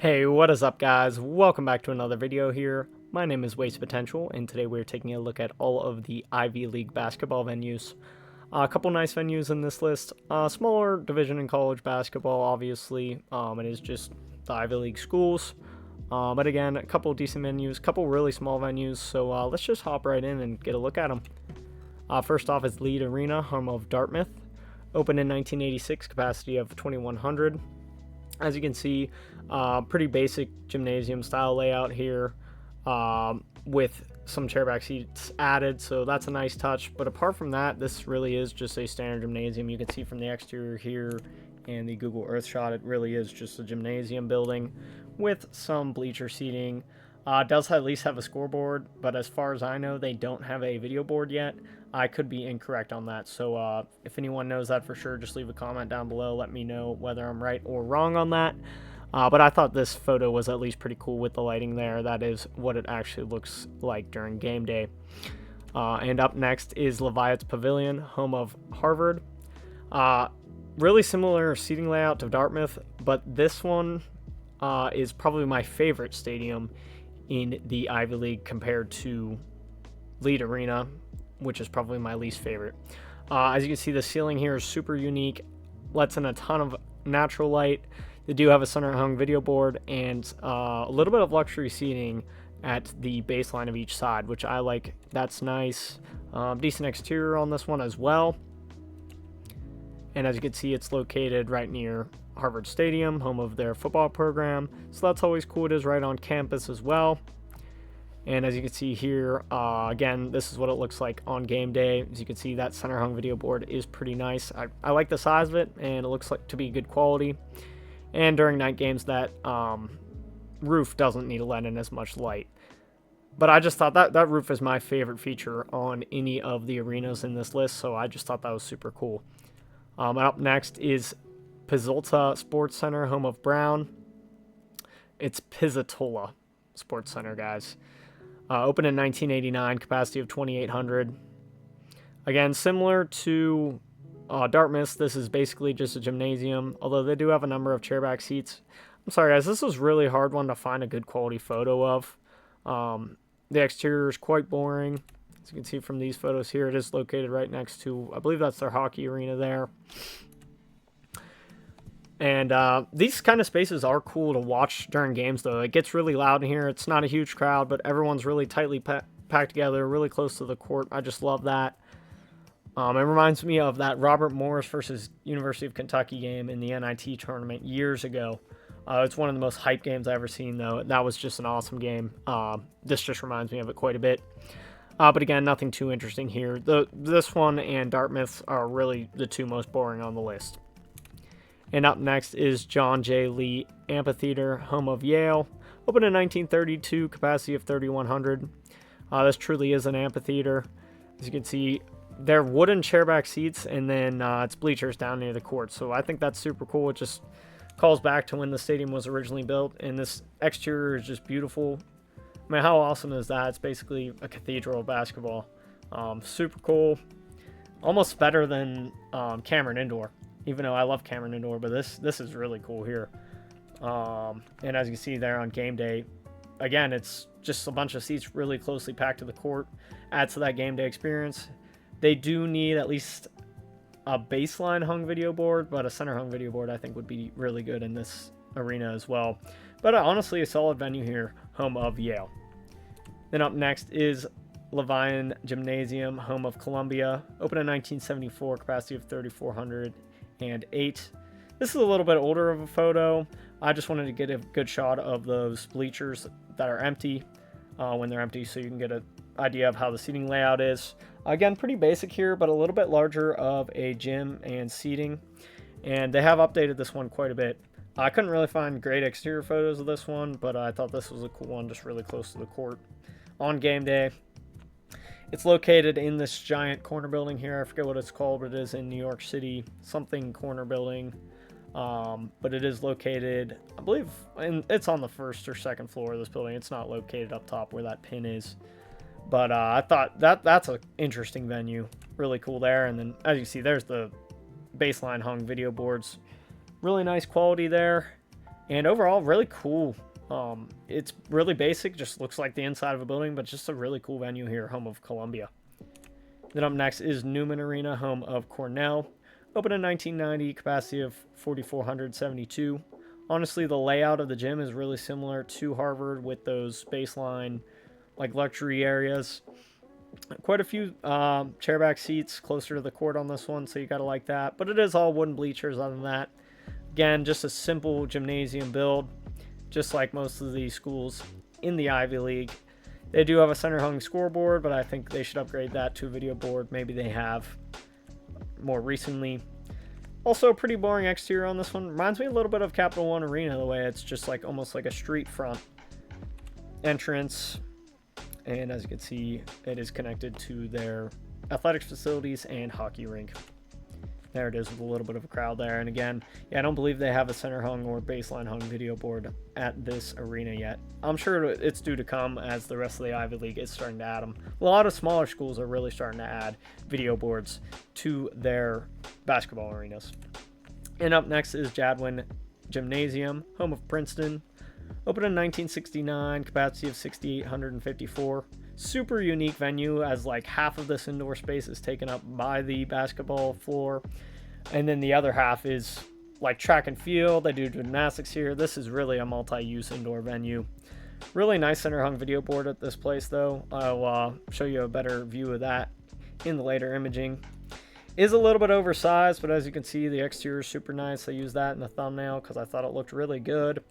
Hey, what is up guys? Welcome back to another video here. My name is Waste Potential, and today we're taking a look at all of the Ivy League basketball venues. A couple nice venues in this list. Smaller division in college basketball, obviously. It is just the Ivy League schools. But again, a couple decent venues, a couple really small venues. So let's just hop right in and get a look at them. First off is Leede Arena, home of Dartmouth. Opened in 1986, capacity of 2,100. As you can see, pretty basic gymnasium style layout here with some chairback seats added, so that's a nice touch. But apart from that, this really is just a standard gymnasium. You can see from the exterior here and the Google Earth shot, it really is just a gymnasium building with some bleacher seating. Does at least have a scoreboard, but as far as I know, they don't have a video board yet. I could be incorrect on that, so if anyone knows that for sure, just leave a comment down below. Let me know whether I'm right or wrong on that. But I thought this photo was at least pretty cool with the lighting there. That is what it actually looks like during game day. And up next is Lavietes Pavilion, home of Harvard. Really similar seating layout to Dartmouth, but this one is probably my favorite stadium in the Ivy League compared to Leede Arena, which is probably my least favorite. As you can see, the ceiling here is super unique, lets in a ton of natural light. They do have a center hung video board and a little bit of luxury seating at the baseline of each side, which I like. That's nice. Decent exterior on this one as well. And as you can see, it's located right near Harvard Stadium, home of their football program. So that's always cool. It is right on campus as well. And as you can see here, again, this is what it looks like on game day. As you can see, that center hung video board is pretty nice. I like the size of it, and it looks like to be good quality. And during night games, that roof doesn't need to let in as much light. But I just thought that roof is my favorite feature on any of the arenas in this list, so I just thought that was super cool. And up next is Pizzitola Sports Center, home of Brown. It's Pizzitola Sports Center, guys. Opened in 1989, capacity of 2,800. Again, similar to Dartmouth, this is basically just a gymnasium, although they do have a number of chairback seats. I'm sorry, guys, this was really hard one to find a good quality photo of. The exterior is quite boring. As you can see from these photos here, it is located right next to, I believe that's their hockey arena there. And these kind of spaces are cool to watch during games, though. It gets really loud in here. It's not a huge crowd, but everyone's really tightly packed together, really close to the court. I just love that. It reminds me of that Robert Morris versus University of Kentucky game in the NIT tournament years ago. It's one of the most hype games I've ever seen, though. That was just an awesome game. This just reminds me of it quite a bit. But again, nothing too interesting here. This one and Dartmouth are really the two most boring on the list. And up next is John J. Lee Amphitheater, home of Yale. Opened in 1932, capacity of 3,100. This truly is an amphitheater. As you can see, they're wooden chairback seats, and then it's bleachers down near the court. So I think that's super cool. It just calls back to when the stadium was originally built, and this exterior is just beautiful. I mean, how awesome is that? It's basically a cathedral of basketball. Super cool. Almost better than Cameron Indoor. Even though I love Cameron Indoor, but this is really cool here. And as you can see there on game day, again, it's just a bunch of seats really closely packed to the court. Adds to that game day experience. They do need at least a baseline hung video board, but a center hung video board I think would be really good in this arena as well. But honestly, a solid venue here, home of Yale. Then up next is Levien Gymnasium, home of Columbia. Opened in 1974, capacity of 3,408. This is a little bit older of a photo. I just wanted to get a good shot of those bleachers that are empty when they're empty, so you can get an idea of how the seating layout is. Again, pretty basic here, but a little bit larger of a gym and seating. And they have updated this one quite a bit. I couldn't really find great exterior photos of this one, but I thought this was a cool one, just really close to the court on game day. It's located in this giant corner building here. I forget what it's called, but it is in New York City. Something corner building. But it is located, I believe, and it's on the first or second floor of this building. It's not located up top where that pin is. But I thought that's an interesting venue. Really cool there. And then, as you see, there's the baseline hung video boards. Really nice quality there. And overall, really cool. It's really basic, just looks like the inside of a building, but just a really cool venue here, home of Columbia. Then up next is Newman Arena, home of Cornell. Opened in 1990, capacity of 4,472. Honestly, the layout of the gym is really similar to Harvard with those baseline, like luxury areas. Quite a few chairback seats closer to the court on this one, so you gotta like that. But it is all wooden bleachers other than that. Again, just a simple gymnasium build, just like most of the schools in the Ivy League. They do have a center hung scoreboard, but I think they should upgrade that to a video board. Maybe they have more recently. Also, a pretty boring exterior on this one. Reminds me a little bit of Capital One Arena, the way it's just like almost like a street front entrance. And as you can see, it is connected to their athletics facilities and hockey rink. There it is with a little bit of a crowd there. And again, yeah, I don't believe they have a center hung or baseline hung video board at this arena yet. I'm sure it's due to come as the rest of the Ivy League is starting to add them. A lot of smaller schools are really starting to add video boards to their basketball arenas. And up next is Jadwin Gymnasium, home of Princeton. Opened in 1969, capacity of 6,854. Super unique venue, as like half of this indoor space is taken up by the basketball floor, and then the other half is like track and field. They do gymnastics here. This is really a multi-use indoor venue. Really nice center hung video board at this place, though. I'll show you a better view of that in the later imaging. Is a little bit oversized, but as you can see, the exterior is super nice. I used that in the thumbnail because I thought it looked really good.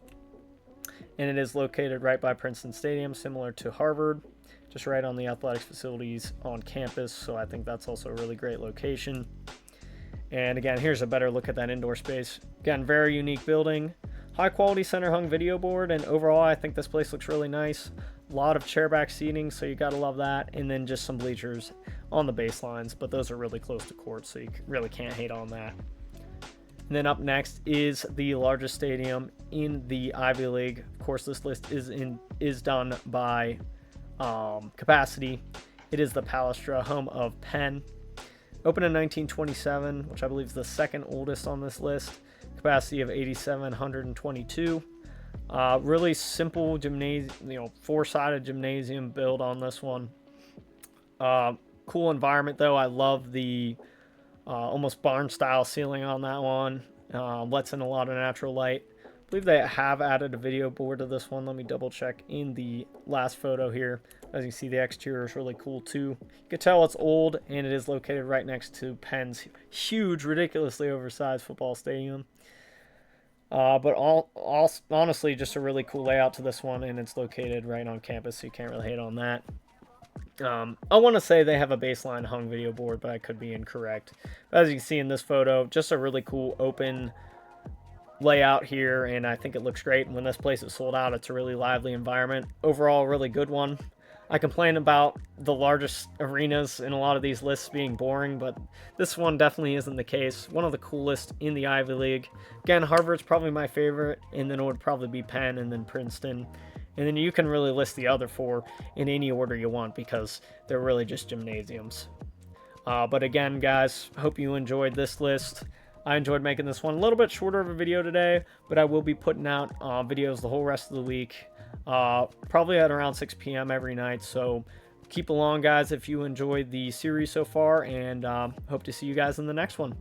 And it is located right by Princeton Stadium, similar to Harvard, just right on the athletics facilities on campus. So I think that's also a really great location. And again, here's a better look at that indoor space. Again, very unique building, high quality center hung video board. And overall, I think this place looks really nice. A lot of chairback seating, so you got to love that. And then just some bleachers on the baselines, but those are really close to court, so you really can't hate on that. And then up next is the largest stadium in the Ivy League. Of course, this list is done by capacity. It is the Palestra, home of Penn. Opened in 1927, which I believe is the second oldest on this list. Capacity of 8,722. Really simple gymnasium, four-sided gymnasium build on this one. Cool environment though. I love the almost barn-style ceiling on that one. Lets in a lot of natural light. I believe they have added a video board to this one. Let me double check in the last photo here. As you see, the exterior is really cool too. You can tell it's old, and it is located right next to Penn's huge, ridiculously oversized football stadium. But honestly, just a really cool layout to this one, and it's located right on campus, so you can't really hate on that. I want to say they have a baseline hung video board, but I could be incorrect. But as you can see in this photo, just a really cool open layout here, and I think it looks great. And when this place is sold out, it's a really lively environment. Overall, a really good one. I complain about the largest arenas in a lot of these lists being boring, but this one definitely isn't the case. One of the coolest in the Ivy League. Again, Harvard's probably my favorite, and then it would probably be Penn and then Princeton. And then you can really list the other four in any order you want because they're really just gymnasiums. But again, guys, hope you enjoyed this list. I enjoyed making this one a little bit shorter of a video today, but I will be putting out videos the whole rest of the week, probably at around 6 p.m. every night. So keep along, guys, if you enjoyed the series so far, and hope to see you guys in the next one.